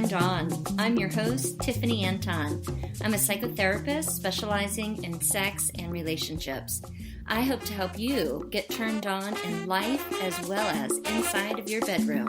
Turned On. I'm your host, Tiffany Anton. I'm a psychotherapist specializing in sex and relationships. I hope to help you get turned on in life as well as inside of your bedroom.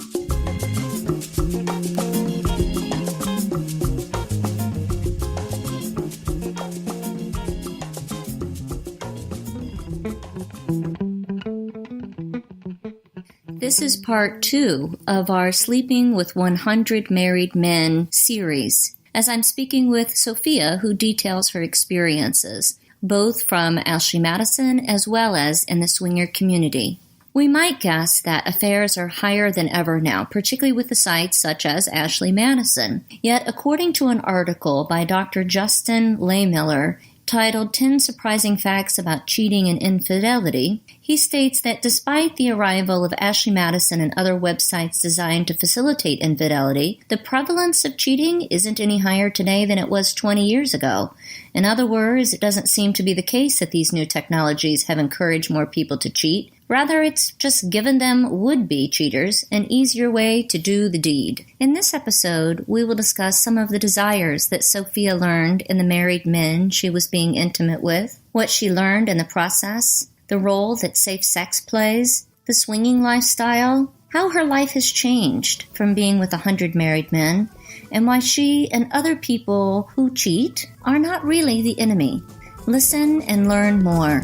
This is part 2 of our Sleeping with 100 Married Men series, as I'm speaking with Sophia, who details her experiences, both from Ashely Madison as well as in the swinger community. We might guess that affairs are higher than ever now, particularly with the sites such as Ashely Madison. Yet, according to an article by Dr. Justin Lehmiller, titled 10 Surprising Facts About Cheating and Infidelity, he states that despite the arrival of Ashely Madison and other websites designed to facilitate infidelity, the prevalence of cheating isn't any higher today than it was 20 years ago. In other words, it doesn't seem to be the case that these new technologies have encouraged more people to cheat. Rather, it's just given them would-be cheaters an easier way to do the deed. In this episode, we will discuss some of the desires that Sophia learned in the married men she was being intimate with, what she learned in the process, the role that safe sex plays, the swinging lifestyle, how her life has changed from being with 100 married men, and why she and other people who cheat are not really the enemy. Listen and learn more.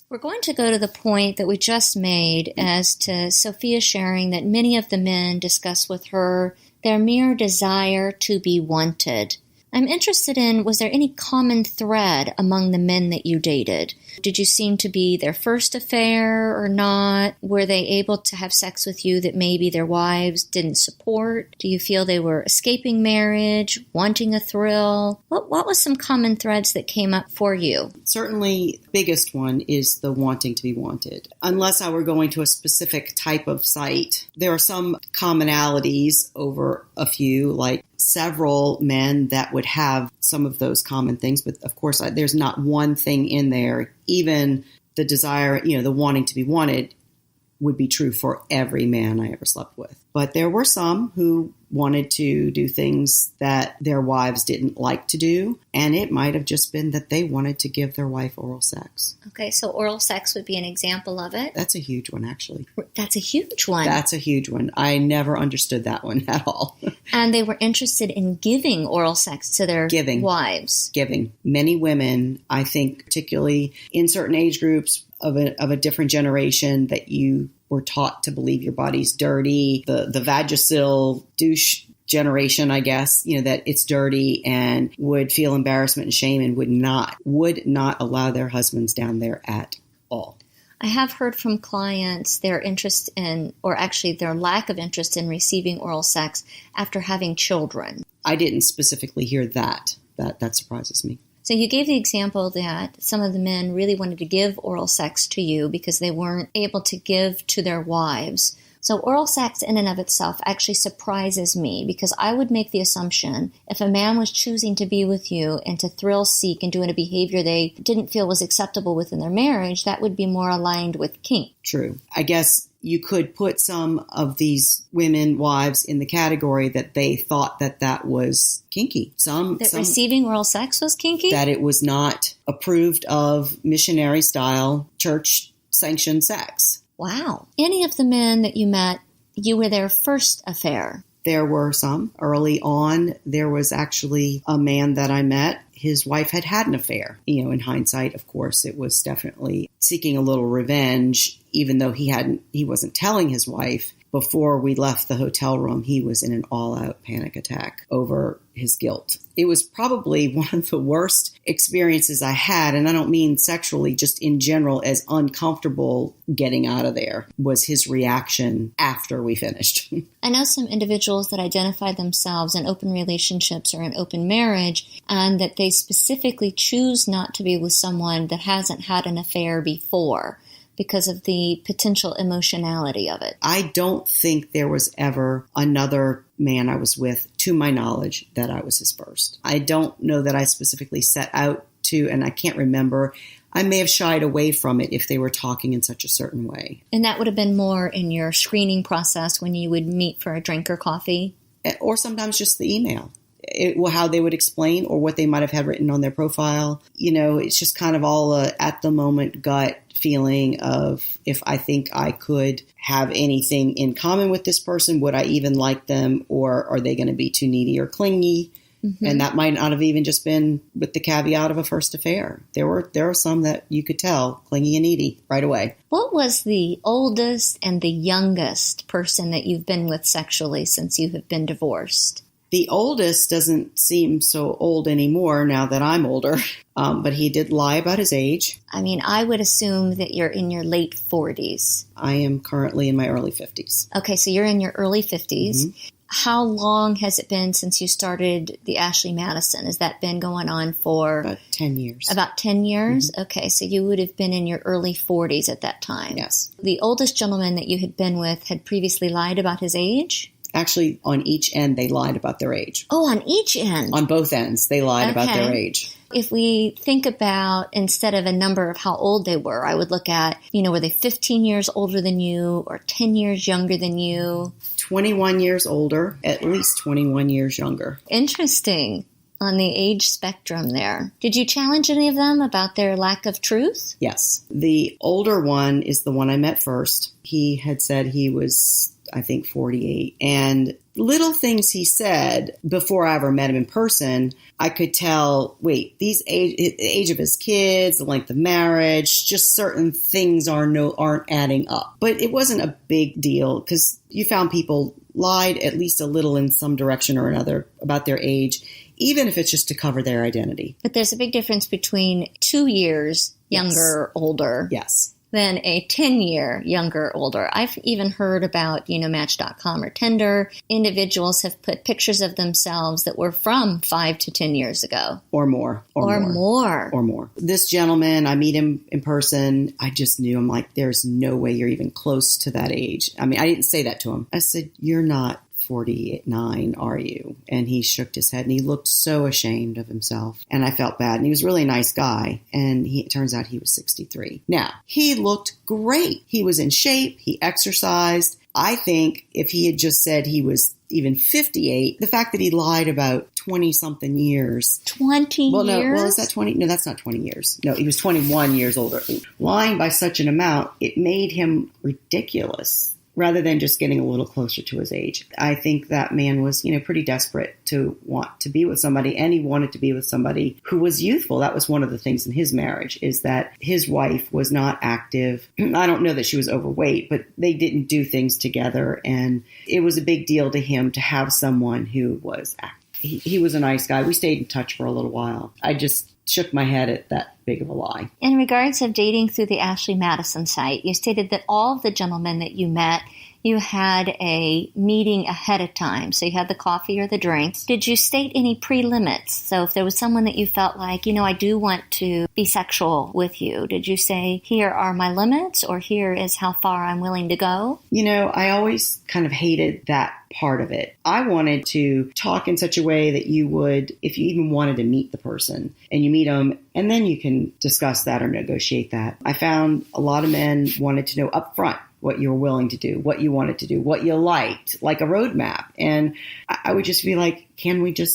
We're going to go to the point that we just made as to Sophia sharing that many of the men discuss with her their mere desire to be wanted. I'm interested in, was there any common thread among the men that you dated? Did you seem to be their first affair or not? Were they able to have sex with you that maybe their wives didn't support? Do you feel they were escaping marriage, wanting a thrill? What was some common threads that came up for you? Certainly, the biggest one is the wanting to be wanted. Unless I were going to a specific type of site, there are some commonalities over a few, like several men that would have some of those common things. But of course, there's not one thing in there. Even the desire, the wanting to be wanted would be true for every man I ever slept with. But there were some who wanted to do things that their wives didn't like to do. And it might have just been that they wanted to give their wife oral sex. Okay, so oral sex would be an example of it? That's a huge one, actually. That's a huge one. That's a huge one. I never understood that one at all. And they were interested in giving oral sex to their wives. Giving. Many women, I think, particularly in certain age groups of a different generation, that you were taught to believe your body's dirty. The Vagisil douche generation, I guess, that it's dirty, and would feel embarrassment and shame and would not allow their husbands down there at all. I have heard from clients their interest in, or actually their lack of interest in, receiving oral sex after having children. I didn't specifically hear that. That surprises me. So you gave the example that some of the men really wanted to give oral sex to you because they weren't able to give to their wives. So oral sex in and of itself actually surprises me, because I would make the assumption if a man was choosing to be with you and to thrill seek and doing a behavior they didn't feel was acceptable within their marriage, that would be more aligned with kink. True. I guess you could put some of these women wives in the category that they thought that was kinky. Some receiving oral sex was kinky? That it was not approved of missionary style church sanctioned sex. Wow. Any of the men that you met, you were their first affair? There were some. Early on, there was actually a man that I met. His wife had an affair. In hindsight, of course, it was definitely seeking a little revenge, even though he wasn't telling his wife. Before we left the hotel room, he was in an all-out panic attack over his guilt. It was probably one of the worst experiences I had, and I don't mean sexually, just in general, as uncomfortable getting out of there was his reaction after we finished. I know some individuals that identify themselves in open relationships or in open marriage, and that they specifically choose not to be with someone that hasn't had an affair before, because of the potential emotionality of it. I don't think there was ever another man I was with, to my knowledge, that I was his first. I don't know that I specifically set out to, and I can't remember. I may have shied away from it if they were talking in such a certain way. And that would have been more in your screening process when you would meet for a drink or coffee? Or sometimes just the email. How they would explain or what they might have had written on their profile. It's just kind of all at the moment gut feeling of if I think I could have anything in common with this person, would I even like them, or are they going to be too needy or clingy? Mm-hmm. And that might not have even just been with the caveat of a first affair. There are some that you could tell clingy and needy right away. What was the oldest and the youngest person that you've been with sexually since you have been divorced? The oldest doesn't seem so old anymore now that I'm older, but he did lie about his age. I mean, I would assume that you're in your late 40s. I am currently in my early 50s. Okay, so you're in your early 50s. Mm-hmm. How long has it been since you started the Ashely Madison? Has that been going on for? About 10 years. About 10 years? Mm-hmm. Okay, so you would have been in your early 40s at that time. Yes. The oldest gentleman that you had been with had previously lied about his age? Actually, on each end, they lied about their age. Oh, on each end? On both ends, they lied about their age. If we think about, instead of a number of how old they were, I would look at, were they 15 years older than you or 10 years younger than you? 21 years older, at least 21 years younger. Interesting. On the age spectrum there. Did you challenge any of them about their lack of truth? Yes. The older one is the one I met first. He had said he was, I think, 48. And little things he said before I ever met him in person, I could tell, the age of his kids, the length of marriage, just certain things aren't adding up. But it wasn't a big deal because you found people lied at least a little in some direction or another about their age, even if it's just to cover their identity. But there's a big difference between 2 years younger or older. Yes. Than a 10-year younger or older. I've even heard about, Match.com or Tinder. Individuals have put pictures of themselves that were from 5 to 10 years ago. Or more. Or more. This gentleman, I meet him in person. I just knew, I'm like, there's no way you're even close to that age. I mean, I didn't say that to him. I said, you're not 49, are you? And he shook his head and he looked so ashamed of himself. And I felt bad. And he was a really nice guy. And it turns out he was 63. Now, he looked great. He was in shape. He exercised. I think if he had just said he was even 58, the fact that he lied about 20-something years. 20 years? Is that 20? No, that's not 20 years. No, he was 21 years older. Lying by such an amount, it made him ridiculous, rather than just getting a little closer to his age. I think that man was, pretty desperate to want to be with somebody, and he wanted to be with somebody who was youthful. That was one of the things in his marriage, is that his wife was not active. I don't know that she was overweight, but they didn't do things together, and it was a big deal to him to have someone who was active. He was a nice guy. We stayed in touch for a little while. I just shook my head at that big of a lie. In regards of dating through the Ashely Madison site, you stated that all of the gentlemen that you met, you had a meeting ahead of time. So you had the coffee or the drinks. Did you state any pre-limits? So if there was someone that you felt like, I do want to be sexual with you, did you say, here are my limits, or here is how far I'm willing to go? I always kind of hated that part of it. I wanted to talk in such a way that you would, if you even wanted to meet the person and you meet them, and then you can discuss that or negotiate that. I found a lot of men wanted to know up front what you were willing to do, what you wanted to do, what you liked, like a roadmap. And I would just be like,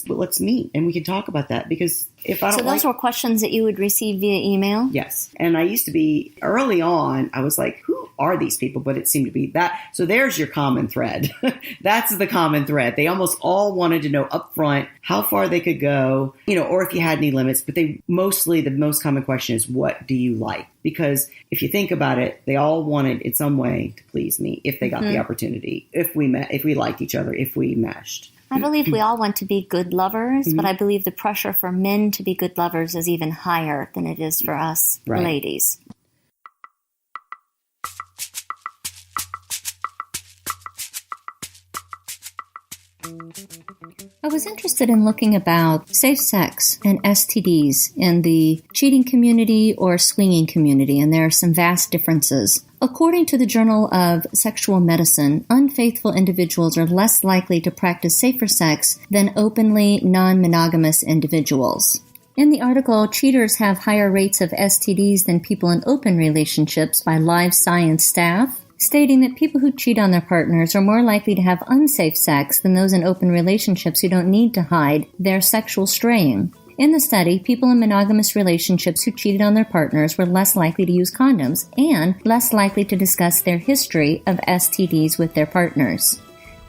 let's meet and we can talk about that. Because if I don't So those were questions that you would receive via email? Yes. And I used to be, early on, I was like, who are these people? But it seemed to be that. So there's your common thread. That's the common thread. They almost all wanted to know up front how far they could go, or if you had any limits. But the most common question is, what do you like? Because if you think about it, they all wanted in some way to please me if they got the opportunity, if we met, if we liked each other, if we meshed. I believe we all want to be good lovers, but I believe the pressure for men to be good lovers is even higher than it is for us ladies. I was interested in looking about safe sex and STDs in the cheating community or swinging community, and there are some vast differences. According to the Journal of Sexual Medicine, unfaithful individuals are less likely to practice safer sex than openly non-monogamous individuals. In the article, cheaters have higher rates of STDs than people in open relationships by live science staff, stating that people who cheat on their partners are more likely to have unsafe sex than those in open relationships who don't need to hide their sexual straying. In the study, people in monogamous relationships who cheated on their partners were less likely to use condoms and less likely to discuss their history of STDs with their partners.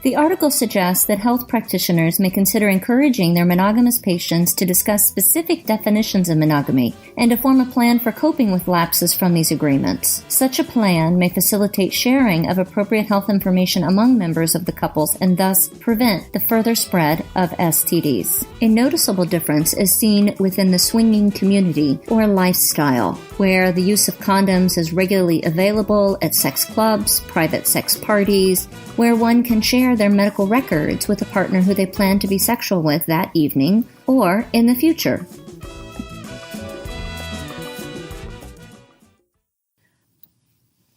The article suggests that health practitioners may consider encouraging their monogamous patients to discuss specific definitions of monogamy and to form a plan for coping with lapses from these agreements. Such a plan may facilitate sharing of appropriate health information among members of the couples and thus prevent the further spread of STDs. A noticeable difference is seen within the swinging community or lifestyle, where the use of condoms is regularly available at sex clubs, private sex parties, where one can share their medical records with a partner who they plan to be sexual with that evening or in the future.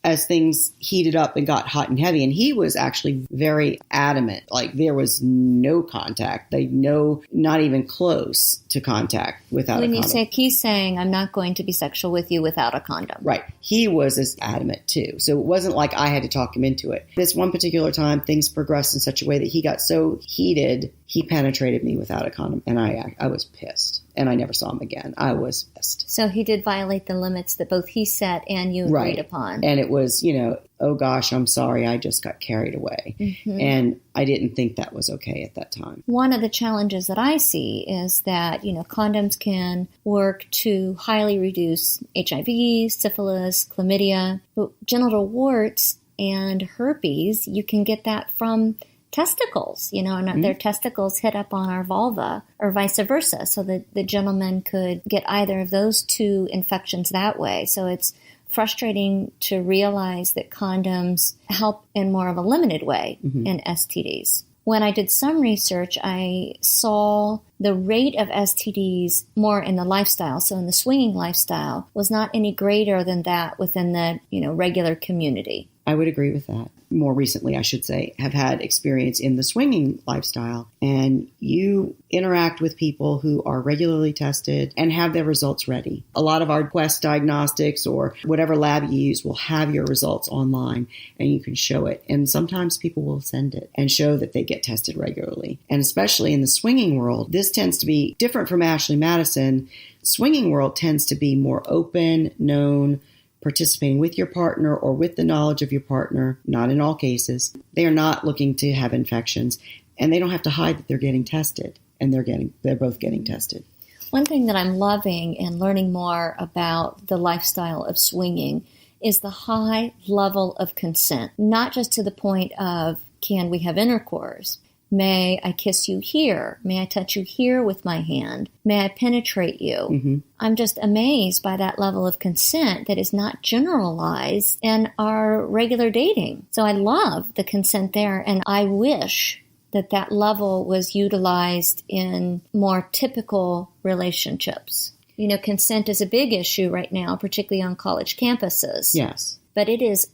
As things heated up and got hot and heavy, and he was actually very adamant, like there was no contact, not even close to contact without a condom. When you say, he's saying, I'm not going to be sexual with you without a condom. Right. He was as adamant too. So it wasn't like I had to talk him into it. This one particular time, things progressed in such a way that he got so heated, he penetrated me without a condom, and I was pissed. And I never saw him again. I was pissed. So he did violate the limits that both he set and you agreed upon. And it was, oh gosh, I'm sorry, I just got carried away. Mm-hmm. And I didn't think that was okay at that time. One of the challenges that I see is that, condoms can work to highly reduce HIV, syphilis, chlamydia, but genital warts and herpes, you can get that from testicles, and their testicles hit up on our vulva or vice versa. So that the gentleman could get either of those two infections that way. So it's frustrating to realize that condoms help in more of a limited way in STDs. When I did some research, I saw the rate of STDs more in the lifestyle, so in the swinging lifestyle, was not any greater than that within the, regular community. I would agree with that. More recently, I should say, have had experience in the swinging lifestyle. And you interact with people who are regularly tested and have their results ready. A lot of our Quest diagnostics or whatever lab you use will have your results online and you can show it. And sometimes people will send it and show that they get tested regularly. And especially in the swinging world, this tends to be different from Ashely Madison. Swinging world tends to be more open, known, participating with your partner or with the knowledge of your partner, not in all cases. They are not looking to have infections, and they don't have to hide that they're getting tested, and they're both getting tested. One thing that I'm loving and learning more about the lifestyle of swinging is the high level of consent, not just to the point of, can we have intercourse? May I kiss you here? May I touch you here with my hand? May I penetrate you? Mm-hmm. I'm just amazed by that level of consent that is not generalized in our regular dating. So I love the consent there, and I wish that level was utilized in more typical relationships. Consent is a big issue right now, particularly on college campuses. Yes. But it is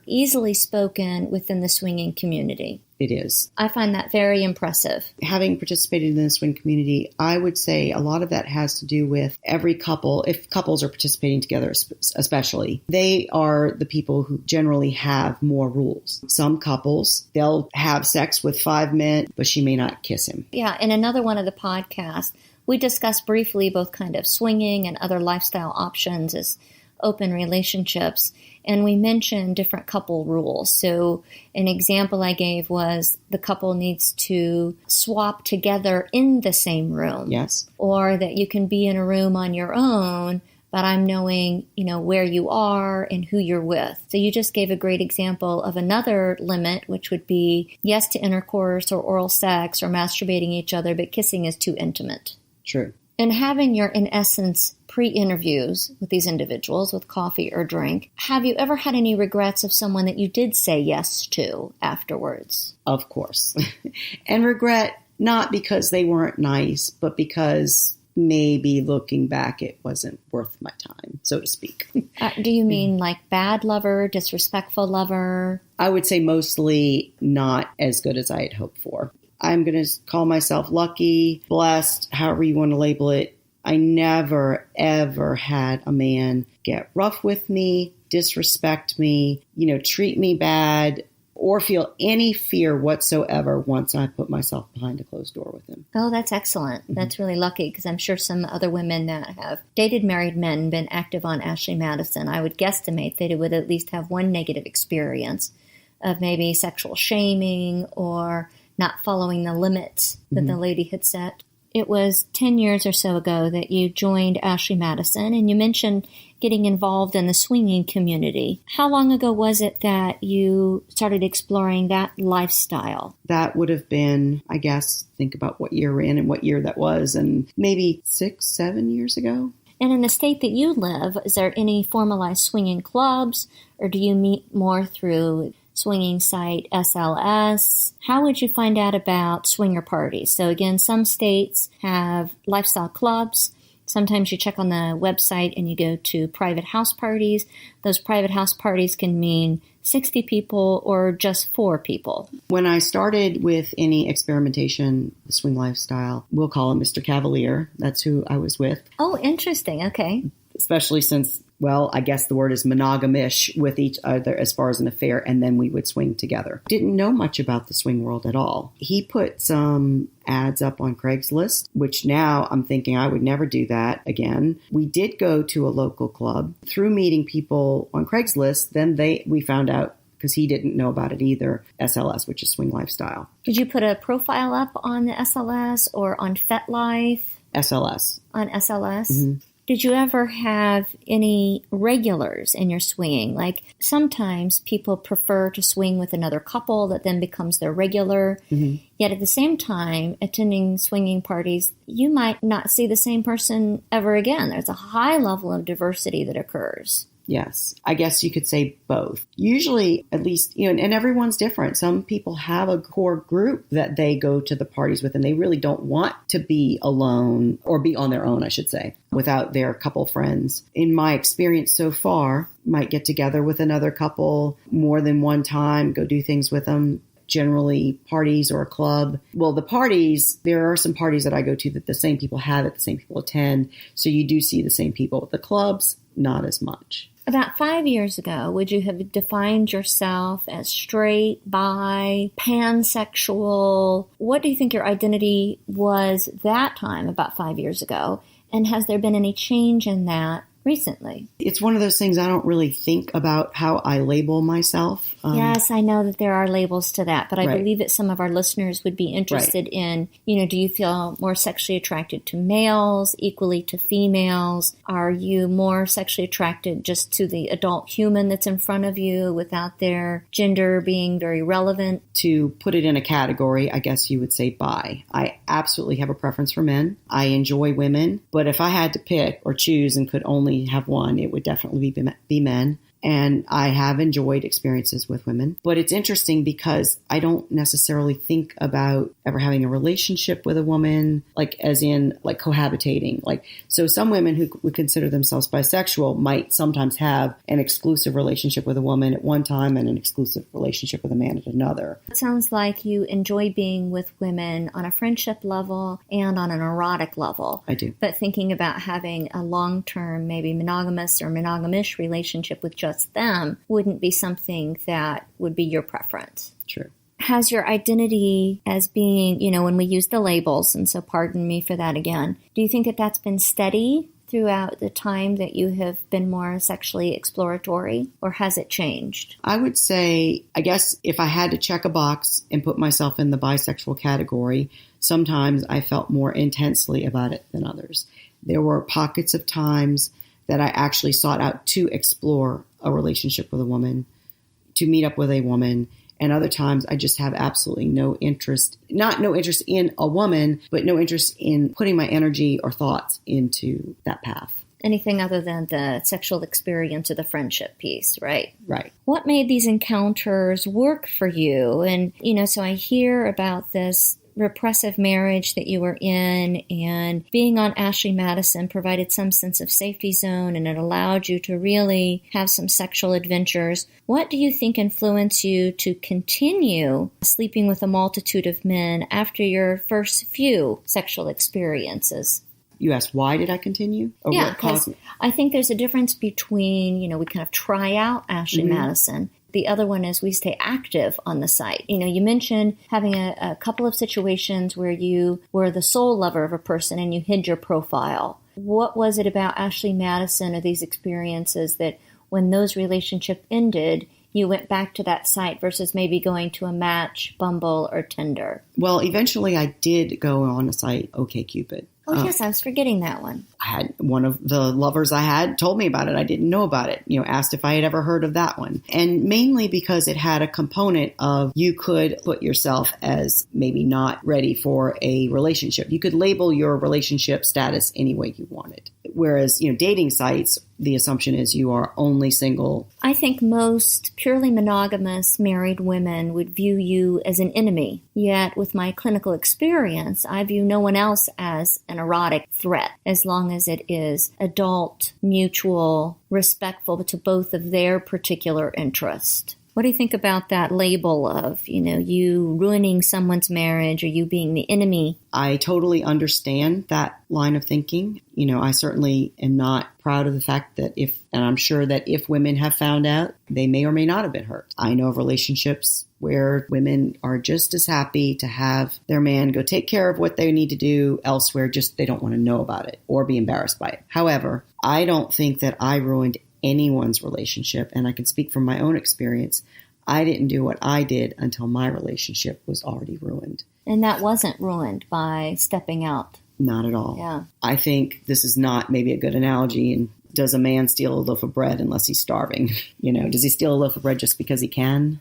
easily spoken within the swinging community. It is. I find that very impressive. Having participated in the swing community, I would say a lot of that has to do with every couple, if couples are participating together especially, they are the people who generally have more rules. Some couples, they'll have sex with 5 men, but she may not kiss him. Yeah, in another one of the podcasts, we discussed briefly both kind of swinging and other lifestyle options as open relationships. And we mentioned different couple rules. So an example I gave was the couple needs to swap together in the same room. Yes. Or that you can be in a room on your own, but I'm knowing, where you are and who you're with. So you just gave a great example of another limit, which would be yes to intercourse or oral sex or masturbating each other, but kissing is too intimate. True. And having your, in essence, pre-interviews with these individuals with coffee or drink, have you ever had any regrets of someone that you did say yes to afterwards? Of course. And regret not because they weren't nice, but because maybe looking back, it wasn't worth my time, so to speak. Do you mean like bad lover, disrespectful lover? I would say mostly not as good as I had hoped for. I'm going to call myself lucky, blessed, however you want to label it. I never, ever had a man get rough with me, disrespect me, treat me bad, or feel any fear whatsoever once I put myself behind a closed door with him. Oh, that's excellent. Mm-hmm. That's really lucky, because I'm sure some other women that have dated married men and been active on Ashely Madison, I would guesstimate that it would at least have one negative experience of maybe sexual shaming or not following the limits that the lady had set. It was 10 years or so ago that you joined Ashely Madison, and you mentioned getting involved in the swinging community. How long ago was it that you started exploring that lifestyle? That would have been, I guess, think about what year we're in and what year that was, and maybe 6-7 years ago. And in the state that you live, is there any formalized swinging clubs, or do you meet more through swinging site SLS? How would you find out about swinger parties? So again, some states have lifestyle clubs. Sometimes you check on the website and you go to private house parties. Those private house parties can mean 60 people or just 4 people. When I started with any experimentation, the swing lifestyle, we'll call him Mr. Cavalier. That's who I was with. Oh, interesting. Okay. Especially since, well, I guess the word is monogamish with each other as far as an affair, and then we would swing together. Didn't know much about the swing world at all. He put some ads up on Craigslist, which now I'm thinking I would never do that again. We did go to a local club. Through meeting people on Craigslist, then we found out, because he didn't know about it either, SLS, which is Swing Lifestyle. Did you put a profile up on the SLS or on FetLife? SLS. On SLS? Mm-hmm. Did you ever have any regulars in your swinging? Like sometimes people prefer to swing with another couple that then becomes their regular. Mm-hmm. Yet at the same time, attending swinging parties, you might not see the same person ever again. There's a high level of diversity that occurs. Yes, I guess you could say both. Usually, at least, and everyone's different. Some people have a core group that they go to the parties with, and they really don't want to be alone, or be on their own, I should say, without their couple friends. In my experience so far, might get together with another couple more than one time, go do things with them. Generally parties or a club. Well, the parties, there are some parties that I go to that the same people have it, the same people attend. So you do see the same people. The clubs, not as much. About 5 years ago, would you have defined yourself as straight, bi, pansexual? What do you think your identity was that time, about 5 years ago? And has there been any change in that recently? It's one of those things I don't really think about how I label myself. Yes, I know that there are labels to that, but I believe that some of our listeners would be interested in, do you feel more sexually attracted to males, equally to females? Are you more sexually attracted just to the adult human that's in front of you without their gender being very relevant? To put it in a category, I guess you would say bi. I absolutely have a preference for men. I enjoy women, but if I had to pick or choose and could only have one, it would definitely be men. And I have enjoyed experiences with women. But it's interesting because I don't necessarily think about ever having a relationship with a woman, like as in like cohabitating. So some women who would consider themselves bisexual might sometimes have an exclusive relationship with a woman at one time and an exclusive relationship with a man at another. It sounds like you enjoy being with women on a friendship level and on an erotic level. I do. But thinking about having a long-term, maybe monogamous or monogamish relationship with just them wouldn't be something that would be your preference. True. Has your identity as being, when we use the labels, and so pardon me for that again, do you think that that's been steady throughout the time that you have been more sexually exploratory, or has it changed? I would say, I guess if I had to check a box and put myself in the bisexual category, sometimes I felt more intensely about it than others. There were pockets of times that I actually sought out to explore a relationship with a woman, to meet up with a woman. And other times I just have absolutely no interest, not no interest in a woman, but no interest in putting my energy or thoughts into that path. Anything other than the sexual experience or the friendship piece, right? Right. What made these encounters work for you? And, so I hear about this repressive marriage that you were in, and being on Ashely Madison provided some sense of safety zone, and it allowed you to really have some sexual adventures. What do you think influenced you to continue sleeping with a multitude of men after your first few sexual experiences? You asked, why did I continue? Or Yeah, what caused because I think there's a difference between, we kind of try out Ashely Madison. The other one is we stay active on the site. You mentioned having a couple of situations where you were the sole lover of a person and you hid your profile. What was it about Ashely Madison or these experiences that when those relationships ended, you went back to that site versus maybe going to a Match, Bumble, or Tinder? Well, eventually I did go on a site, OkCupid. Oh, yes, I was forgetting that one. I had one of the lovers I had told me about it. I didn't know about it, asked if I had ever heard of that one. And mainly because it had a component of you could put yourself as maybe not ready for a relationship. You could label your relationship status any way you wanted. Whereas, dating sites, the assumption is you are only single. I think most purely monogamous married women would view you as an enemy. Yet with my clinical experience, I view no one else as an erotic threat as long as it is adult, mutual, respectful to both of their particular interest. What do you think about that label of, you ruining someone's marriage or you being the enemy? I totally understand that line of thinking. I certainly am not proud of the fact that and I'm sure that if women have found out, they may or may not have been hurt. I know of relationships where women are just as happy to have their man go take care of what they need to do elsewhere, just they don't want to know about it or be embarrassed by it. However, I don't think that I ruined anyone's relationship, and I can speak from my own experience. I didn't do what I did until my relationship was already ruined. And that wasn't ruined by stepping out. Not at all. Yeah. I think this is not maybe a good analogy. And does a man steal a loaf of bread unless he's starving? Does he steal a loaf of bread just because he can?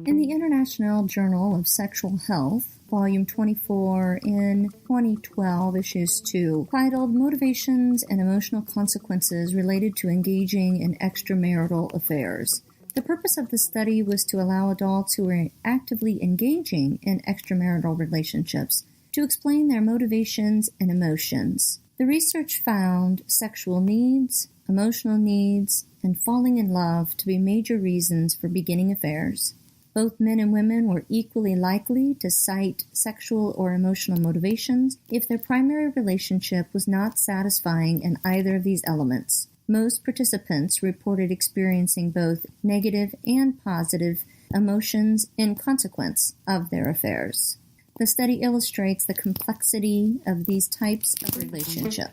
In the International Journal of Sexual Health, Volume 24 in 2012, Issues 2, titled Motivations and Emotional Consequences Related to Engaging in Extramarital Affairs. The purpose of the study was to allow adults who were actively engaging in extramarital relationships to explain their motivations and emotions. The research found sexual needs, emotional needs, and falling in love to be major reasons for beginning affairs. Both men and women were equally likely to cite sexual or emotional motivations if their primary relationship was not satisfying in either of these elements. Most participants reported experiencing both negative and positive emotions in consequence of their affairs. The study illustrates the complexity of these types of relationship.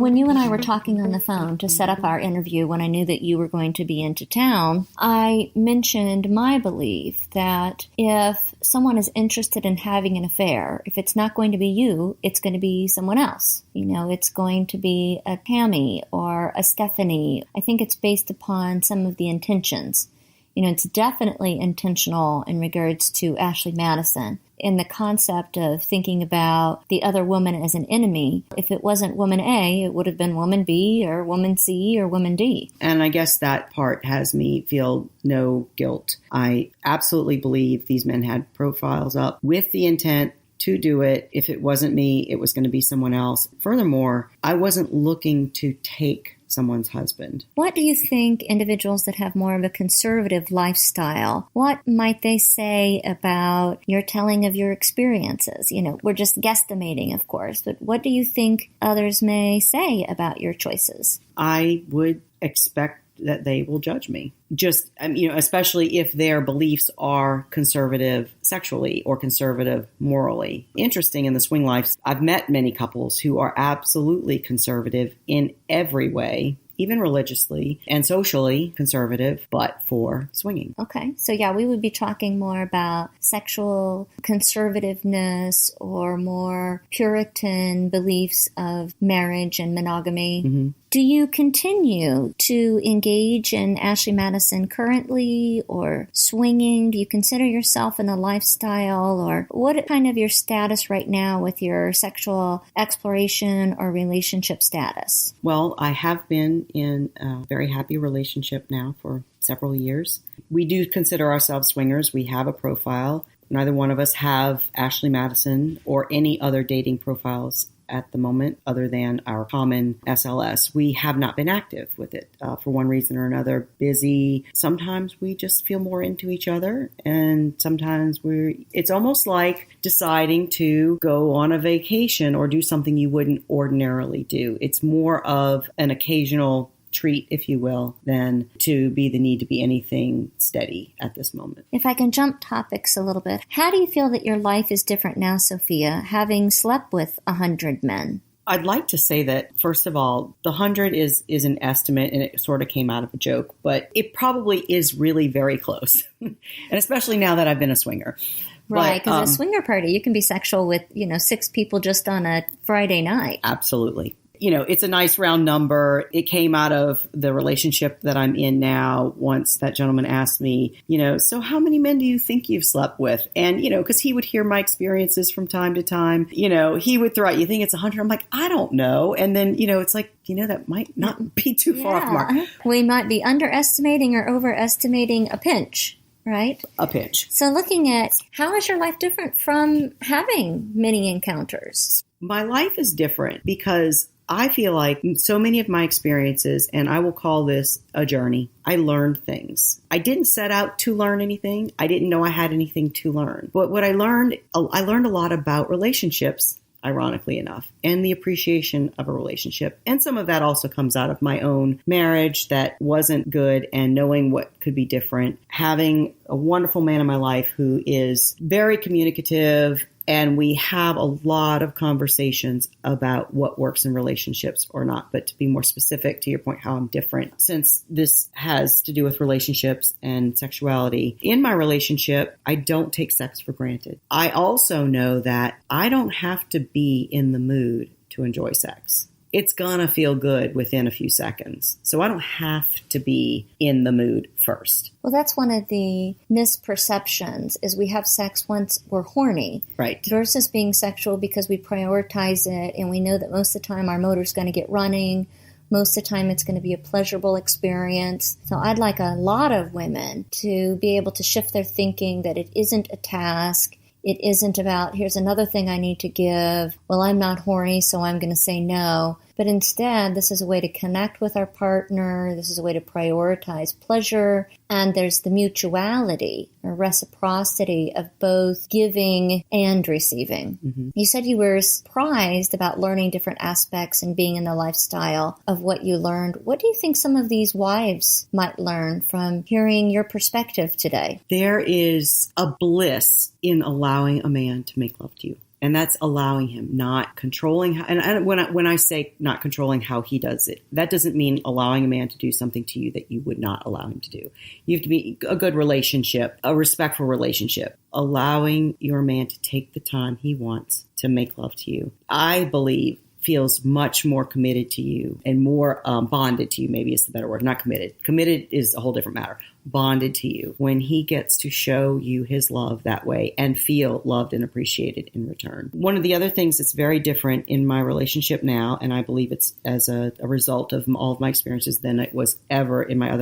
When you and I were talking on the phone to set up our interview, when I knew that you were going to be into town, I mentioned my belief that if someone is interested in having an affair, if it's not going to be you, it's going to be someone else. It's going to be a Tammy or a Stephanie. I think it's based upon some of the intentions. It's definitely intentional in regards to Ashely Madison. In the concept of thinking about the other woman as an enemy, if it wasn't woman A, it would have been woman B or woman C or woman D. And I guess that part has me feel no guilt. I absolutely believe these men had profiles up with the intent to do it. If it wasn't me, it was going to be someone else. Furthermore, I wasn't looking to take someone's husband. What do you think individuals that have more of a conservative lifestyle, what might they say about your telling of your experiences? We're just guesstimating, of course, but what do you think others may say about your choices? I would expect that they will judge me. Just, especially if their beliefs are conservative sexually or conservative morally. Interesting in the swing life, I've met many couples who are absolutely conservative in every way, even religiously and socially conservative, but for swinging. Okay. So yeah, we would be talking more about sexual conservativeness or more Puritan beliefs of marriage and monogamy. Mm-hmm. Do you continue to engage in Ashely Madison currently or swinging? Do you consider yourself in a lifestyle, or what kind of your status right now with your sexual exploration or relationship status? Well, I have been in a very happy relationship now for several years. We do consider ourselves swingers. We have a profile. Neither one of us have Ashely Madison or any other dating profiles at the moment, other than our common SLS. We have not been active with it for one reason or another. Busy. Sometimes we just feel more into each other, and sometimes it's almost like deciding to go on a vacation or do something you wouldn't ordinarily do. It's more of an occasional treat, if you will, than to be the need to be anything steady at this moment. If I can jump topics a little bit, how do you feel that your life is different now, Sophia, having slept with 100 men? I'd like to say that, first of all, the 100 is an estimate, and it sort of came out of a joke, but it probably is really very close, and especially now that I've been a swinger. Right, because a swinger party, you can be sexual with, 6 people just on a Friday night. Absolutely. It's a nice round number. It came out of the relationship that I'm in now. Once that gentleman asked me, so how many men do you think you've slept with? And, because he would hear my experiences from time to time, he would throw out, you think it's 100? I'm like, I don't know. And then, it's like, that might not be too far off the mark. We might be underestimating or overestimating a pinch. Right? A pinch. So looking at how is your life different from having many encounters? My life is different because I feel like so many of my experiences, and I will call this a journey, I learned things. I didn't set out to learn anything. I didn't know I had anything to learn. But what I learned a lot about relationships, ironically enough, and the appreciation of a relationship. And some of that also comes out of my own marriage that wasn't good and knowing what could be different. Having a wonderful man in my life who is very communicative, and we have a lot of conversations about what works in relationships or not. But to be more specific to your point, how I'm different, since this has to do with relationships and sexuality. In my relationship, I don't take sex for granted. I also know that I don't have to be in the mood to enjoy sex. It's gonna feel good within a few seconds. So I don't have to be in the mood first. Well, that's one of the misperceptions is we have sex once we're horny. Right. Versus being sexual because we prioritize it and we know that most of the time our motor's going to get running. Most of the time it's going to be a pleasurable experience. So I'd like a lot of women to be able to shift their thinking that it isn't a task. It isn't about, here's another thing I need to give. Well, I'm not horny, so I'm going to say no. But instead, this is a way to connect with our partner. This is a way to prioritize pleasure. And there's the mutuality or reciprocity of both giving and receiving. Mm-hmm. You said you were surprised about learning different aspects and being in the lifestyle of what you learned. What do you think some of these wives might learn from hearing your perspective today? There is a bliss in allowing a man to make love to you. And that's allowing him, not controlling. And when I say not controlling how he does it, that doesn't mean allowing a man to do something to you that you would not allow him to do. You have to be a good relationship, a respectful relationship, allowing your man to take the time he wants to make love to you. I believe feels much more committed to you and more bonded to you, maybe is the better word, not committed. Committed is a whole different matter. Bonded to you when he gets to show you his love that way and feel loved and appreciated in return. One of the other things that's very different in my relationship now, and I believe it's as a result of all of my experiences than it was ever in my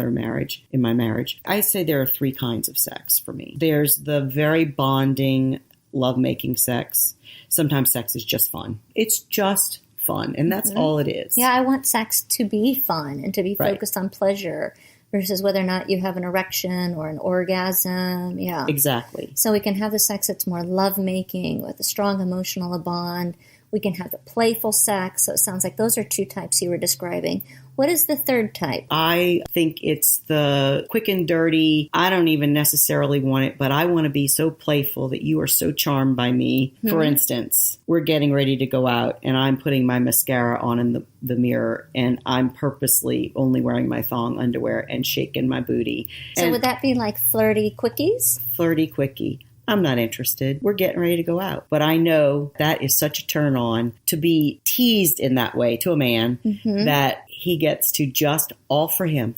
marriage, I say there are 3 kinds of sex for me. There's the very bonding, lovemaking sex. Sometimes sex is just fun. It's just fun, and that's all it is. Yeah, I want sex to be fun and to be focused on pleasure versus whether or not you have an erection or an orgasm. Yeah, exactly. So we can have the sex that's more lovemaking with a strong emotional bond. We can have the playful sex. So it sounds like those are 2 types you were describing. What is the third type? I think it's the quick and dirty. I don't even necessarily want it, but I want to be so playful that you are so charmed by me. Mm-hmm. For instance, we're getting ready to go out and I'm putting my mascara on in the mirror and I'm purposely only wearing my thong underwear and shaking my booty. So would that be like flirty quickies? Flirty quickie. I'm not interested. We're getting ready to go out. But I know that is such a turn on to be teased in that way to a man that he gets to just for him,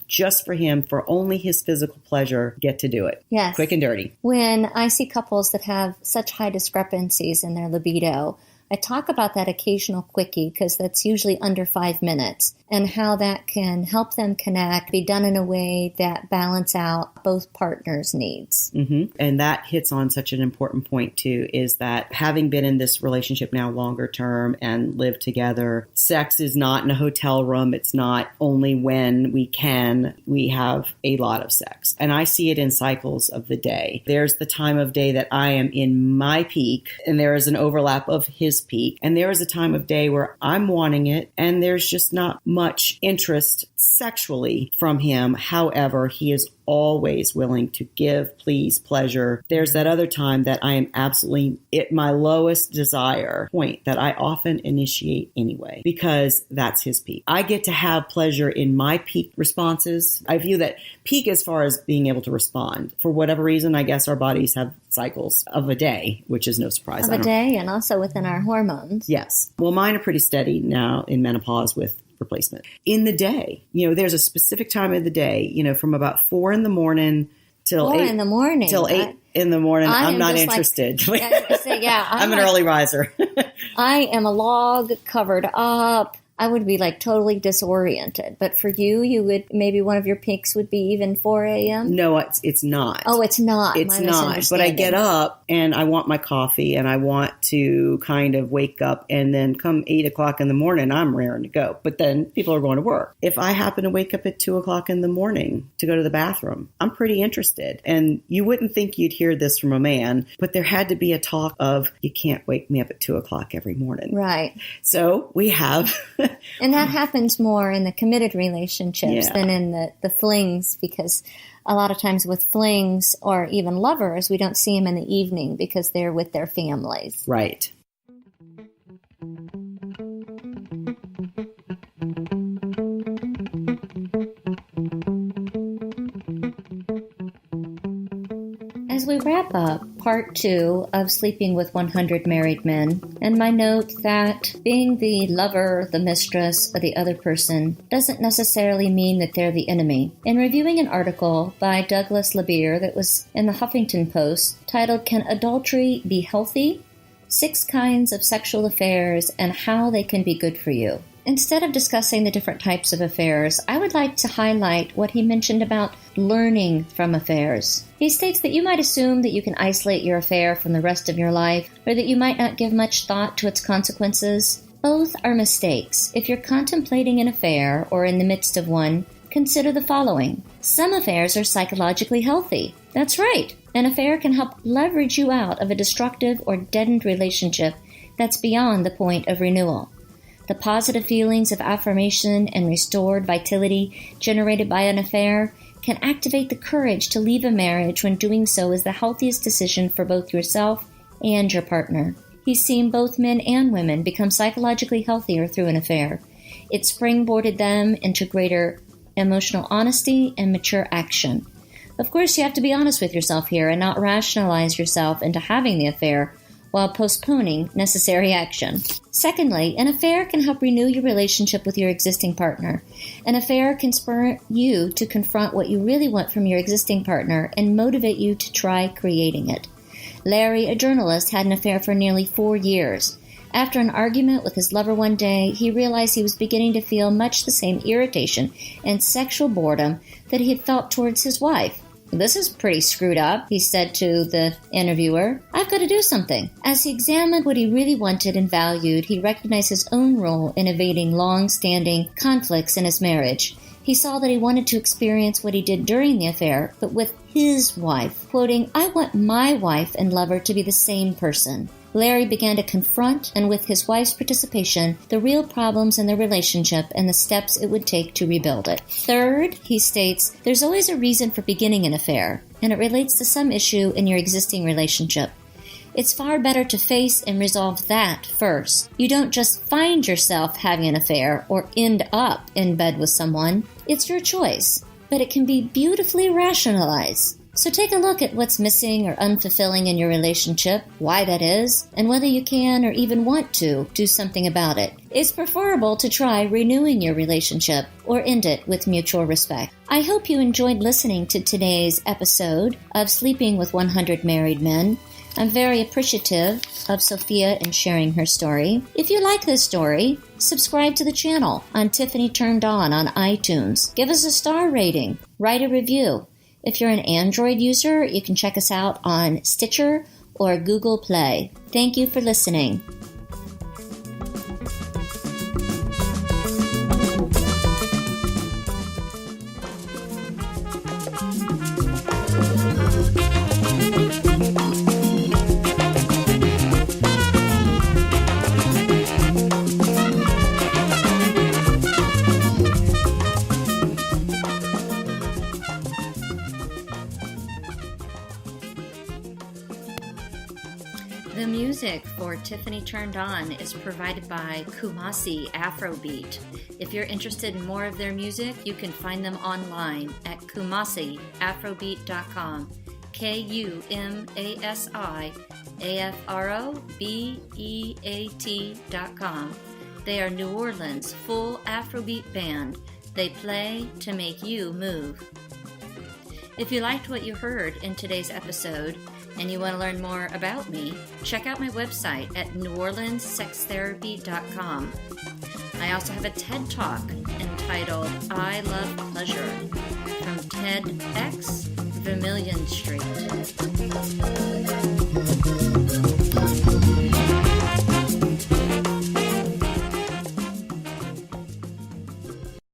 for only his physical pleasure, get to do it. Yes. Quick and dirty. When I see couples that have such high discrepancies in their libido, I talk about that occasional quickie because that's usually under 5 minutes, and how that can help them connect, be done in a way that balance out both partners' needs. Mm-hmm. And that hits on such an important point too, is that having been in this relationship now longer term and live together, sex is not in a hotel room. It's not only when we can. We have a lot of sex. And I see it in cycles of the day. There's the time of day that I am in my peak, and there is an overlap of his peak. And there is a time of day where I'm wanting it, and there's just not much interest sexually from him. However, he is always willing to give, please, pleasure. There's that other time that I am absolutely at my lowest desire point that I often initiate anyway, because that's his peak. I get to have pleasure in my peak responses. I view that peak as far as being able to respond. For whatever reason, I guess our bodies have cycles of a day, which is no surprise. Of a day, and also within our hormones. Yes. Well, mine are pretty steady now in menopause with replacement. In the day, there's a specific time of the day, from about 4 in the morning till 4 8 in the morning. Till 8 in the morning. I'm not interested. I'm an early riser. I am a log covered up. I would be totally disoriented. But for you would, maybe one of your peaks would be even 4 a.m.? No, it's not. Oh, it's not. It's not. But I get up and I want my coffee and I want to kind of wake up, and then come 8 o'clock in the morning, I'm raring to go. But then people are going to work. If I happen to wake up at 2 o'clock in the morning to go to the bathroom, I'm pretty interested. And you wouldn't think you'd hear this from a man, but there had to be a talk of, you can't wake me up at 2 o'clock every morning. Right. So we have... And that happens more in the committed relationships than in the flings, because a lot of times with flings or even lovers, we don't see them in the evening because they're with their families. Right. As we wrap up part 2 of Sleeping with 100 Married Men, and my note that being the lover, the mistress, or the other person doesn't necessarily mean that they're the enemy. In reviewing an article by Douglas LeBeer that was in the Huffington Post titled, "Can Adultery Be Healthy? 6 Kinds of Sexual Affairs and How They Can Be Good for You." Instead of discussing the different types of affairs, I would like to highlight what he mentioned about learning from affairs. He states that you might assume that you can isolate your affair from the rest of your life, or that you might not give much thought to its consequences. Both are mistakes. If you're contemplating an affair or in the midst of one, consider the following. Some affairs are psychologically healthy. That's right. An affair can help leverage you out of a destructive or deadened relationship that's beyond the point of renewal. The positive feelings of affirmation and restored vitality generated by an affair can activate the courage to leave a marriage when doing so is the healthiest decision for both yourself and your partner. He's seen both men and women become psychologically healthier through an affair. It springboarded them into greater emotional honesty and mature action. Of course, you have to be honest with yourself here and not rationalize yourself into having the affair while postponing necessary action. Secondly, an affair can help renew your relationship with your existing partner. An affair can spur you to confront what you really want from your existing partner and motivate you to try creating it. Larry, a journalist, had an affair for nearly 4 years. After an argument with his lover one day, he realized he was beginning to feel much the same irritation and sexual boredom that he had felt towards his wife. "This is pretty screwed up," he said to the interviewer. "I've got to do something." As he examined what he really wanted and valued, he recognized his own role in evading long-standing conflicts in his marriage. He saw that he wanted to experience what he did during the affair, but with his wife. Quoting, "I want my wife and lover to be the same person." Larry began to confront, and with his wife's participation, the real problems in their relationship and the steps it would take to rebuild it. Third, he states, there's always a reason for beginning an affair, and it relates to some issue in your existing relationship. It's far better to face and resolve that first. You don't just find yourself having an affair or end up in bed with someone. It's your choice, but it can be beautifully rationalized. So take a look at what's missing or unfulfilling in your relationship, why that is, and whether you can or even want to do something about it. It's preferable to try renewing your relationship or end it with mutual respect. I hope you enjoyed listening to today's episode of Sleeping with 100 Married Men. I'm very appreciative of Sophia in sharing her story. If you like this story, subscribe to the channel on Tiffany Turned On iTunes. Give us a star rating. Write a review. If you're an Android user, you can check us out on Stitcher or Google Play. Thank you for listening. The music for Tiffany Turned On is provided by Kumasi Afrobeat. If you're interested in more of their music, you can find them online at kumasiafrobeat.com. KUMASIAFROBEAT.com. They are New Orleans' full Afrobeat band. They play to make you move. If you liked what you heard in today's episode and you want to learn more about me, check out my website at neworleanssextherapy.com. I also have a TED Talk entitled I Love Pleasure from TEDx Vermilion Street.